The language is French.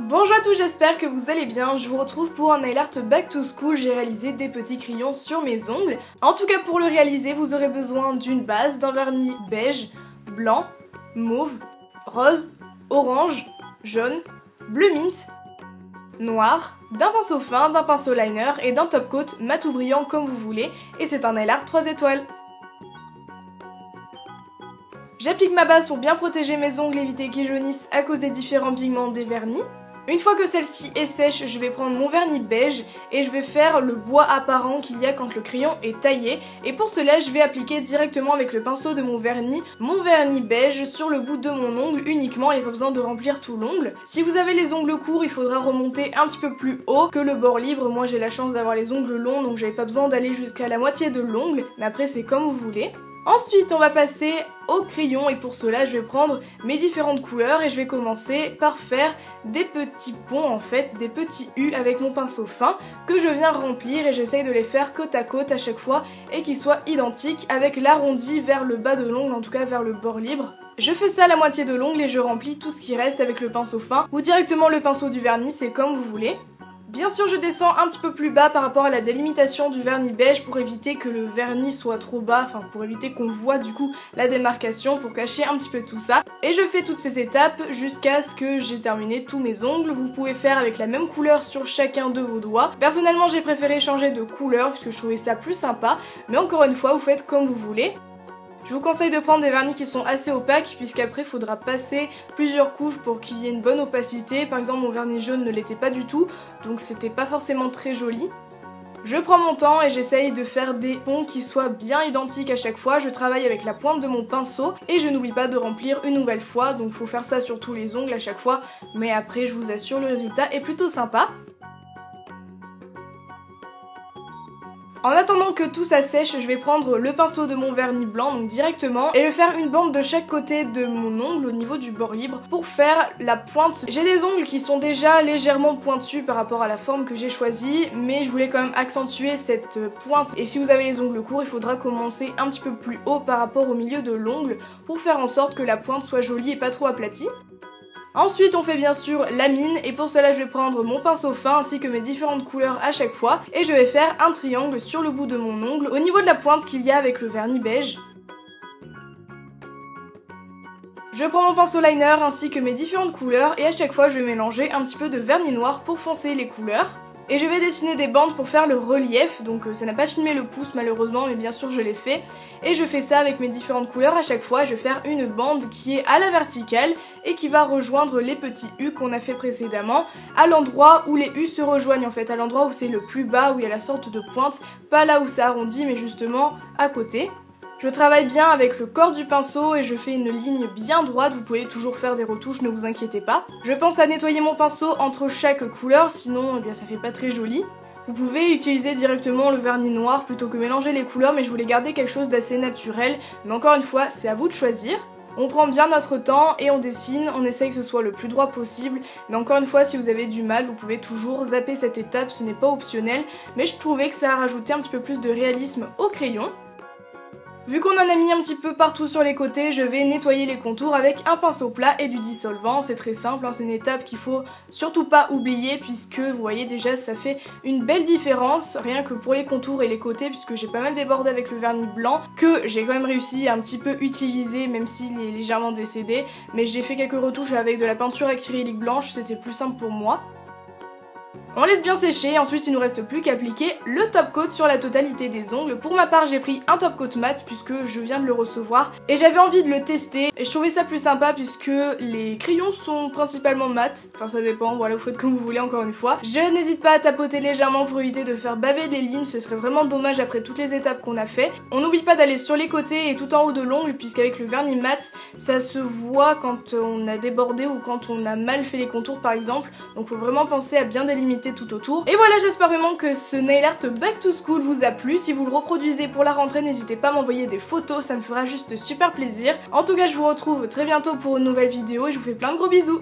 Bonjour à tous, j'espère que vous allez bien. Je vous retrouve pour un nail art back to school. J'ai réalisé des petits crayons sur mes ongles. En tout cas, pour le réaliser, vous aurez besoin d'une base, d'un vernis beige, blanc, mauve, rose, orange, jaune, bleu mint, noir, d'un pinceau fin, d'un pinceau liner et d'un top coat mat ou brillant comme vous voulez. Et c'est un nail art 3 étoiles. J'applique ma base pour bien protéger mes ongles et éviter qu'ils jaunissent à cause des différents pigments des vernis. Une fois que celle-ci est sèche, je vais prendre mon vernis beige et je vais faire le bois apparent qu'il y a quand le crayon est taillé. Et pour cela, je vais appliquer directement avec le pinceau de mon vernis beige sur le bout de mon ongle uniquement, il n'y a pas besoin de remplir tout l'ongle. Si vous avez les ongles courts, il faudra remonter un petit peu plus haut que le bord libre. Moi j'ai la chance d'avoir les ongles longs, donc j'avais pas besoin d'aller jusqu'à la moitié de l'ongle, mais après c'est comme vous voulez. Ensuite on va passer au crayon et pour cela je vais prendre mes différentes couleurs et je vais commencer par faire des petits ponts en fait, des petits U avec mon pinceau fin que je viens remplir et j'essaye de les faire côte à côte à chaque fois et qu'ils soient identiques avec l'arrondi vers le bas de l'ongle, en tout cas vers le bord libre. Je fais ça à la moitié de l'ongle et je remplis tout ce qui reste avec le pinceau fin ou directement le pinceau du vernis, c'est comme vous voulez. Bien sûr, je descends un petit peu plus bas par rapport à la délimitation du vernis beige pour éviter que le vernis soit trop bas, enfin pour éviter qu'on voit du coup la démarcation, pour cacher un petit peu tout ça. Et je fais toutes ces étapes jusqu'à ce que j'ai terminé tous mes ongles. Vous pouvez faire avec la même couleur sur chacun de vos doigts. Personnellement, j'ai préféré changer de couleur puisque je trouvais ça plus sympa, mais encore une fois, vous faites comme vous voulez. Je vous conseille de prendre des vernis qui sont assez opaques puisqu'après il faudra passer plusieurs couches pour qu'il y ait une bonne opacité. Par exemple mon vernis jaune ne l'était pas du tout, donc c'était pas forcément très joli. Je prends mon temps et j'essaye de faire des ponts qui soient bien identiques à chaque fois. Je travaille avec la pointe de mon pinceau et je n'oublie pas de remplir une nouvelle fois, donc faut faire ça sur tous les ongles à chaque fois, mais après je vous assure le résultat est plutôt sympa. En attendant que tout ça sèche, je vais prendre le pinceau de mon vernis blanc, donc directement, et je vais faire une bande de chaque côté de mon ongle au niveau du bord libre pour faire la pointe. J'ai des ongles qui sont déjà légèrement pointus par rapport à la forme que j'ai choisie, mais je voulais quand même accentuer cette pointe. Et si vous avez les ongles courts, il faudra commencer un petit peu plus haut par rapport au milieu de l'ongle pour faire en sorte que la pointe soit jolie et pas trop aplatie. Ensuite on fait bien sûr la mine et pour cela je vais prendre mon pinceau fin ainsi que mes différentes couleurs à chaque fois et je vais faire un triangle sur le bout de mon ongle au niveau de la pointe qu'il y a avec le vernis beige. Je prends mon pinceau liner ainsi que mes différentes couleurs et à chaque fois je vais mélanger un petit peu de vernis noir pour foncer les couleurs. Et je vais dessiner des bandes pour faire le relief, donc ça n'a pas filmé le pouce malheureusement, mais bien sûr je l'ai fait. Et je fais ça avec mes différentes couleurs à chaque fois, je vais faire une bande qui est à la verticale et qui va rejoindre les petits U qu'on a fait précédemment, à l'endroit où les U se rejoignent en fait, à l'endroit où c'est le plus bas, où il y a la sorte de pointe, pas là où ça arrondit mais justement à côté. Je travaille bien avec le corps du pinceau et je fais une ligne bien droite, vous pouvez toujours faire des retouches, ne vous inquiétez pas. Je pense à nettoyer mon pinceau entre chaque couleur, sinon eh bien, ça fait pas très joli. Vous pouvez utiliser directement le vernis noir plutôt que mélanger les couleurs, mais je voulais garder quelque chose d'assez naturel, mais encore une fois, c'est à vous de choisir. On prend bien notre temps et on dessine, on essaye que ce soit le plus droit possible, mais encore une fois, si vous avez du mal, vous pouvez toujours zapper cette étape, ce n'est pas optionnel, mais je trouvais que ça a rajouté un petit peu plus de réalisme au crayon. Vu qu'on en a mis un petit peu partout sur les côtés, je vais nettoyer les contours avec un pinceau plat et du dissolvant. C'est très simple, hein, c'est une étape qu'il faut surtout pas oublier puisque vous voyez déjà ça fait une belle différence rien que pour les contours et les côtés puisque j'ai pas mal débordé avec le vernis blanc que j'ai quand même réussi à un petit peu utiliser même s'il est légèrement décédé. Mais j'ai fait quelques retouches avec de la peinture acrylique blanche, c'était plus simple pour moi. On laisse bien sécher, ensuite il nous reste plus qu'à appliquer le top coat sur la totalité des ongles. Pour ma part j'ai pris un top coat mat puisque je viens de le recevoir et j'avais envie de le tester et je trouvais ça plus sympa puisque les crayons sont principalement mat, enfin ça dépend, voilà vous faites comme vous voulez encore une fois. Je n'hésite pas à tapoter légèrement pour éviter de faire baver les lignes, ce serait vraiment dommage après toutes les étapes qu'on a fait. On n'oublie pas d'aller sur les côtés et tout en haut de l'ongle puisqu'avec le vernis mat ça se voit quand on a débordé ou quand on a mal fait les contours par exemple, donc faut vraiment penser à bien délimiter tout autour. Et voilà, j'espère vraiment que ce nail art back to school vous a plu. Si vous le reproduisez pour la rentrée, n'hésitez pas à m'envoyer des photos, ça me fera juste super plaisir. En tout cas, je vous retrouve très bientôt pour une nouvelle vidéo et je vous fais plein de gros bisous.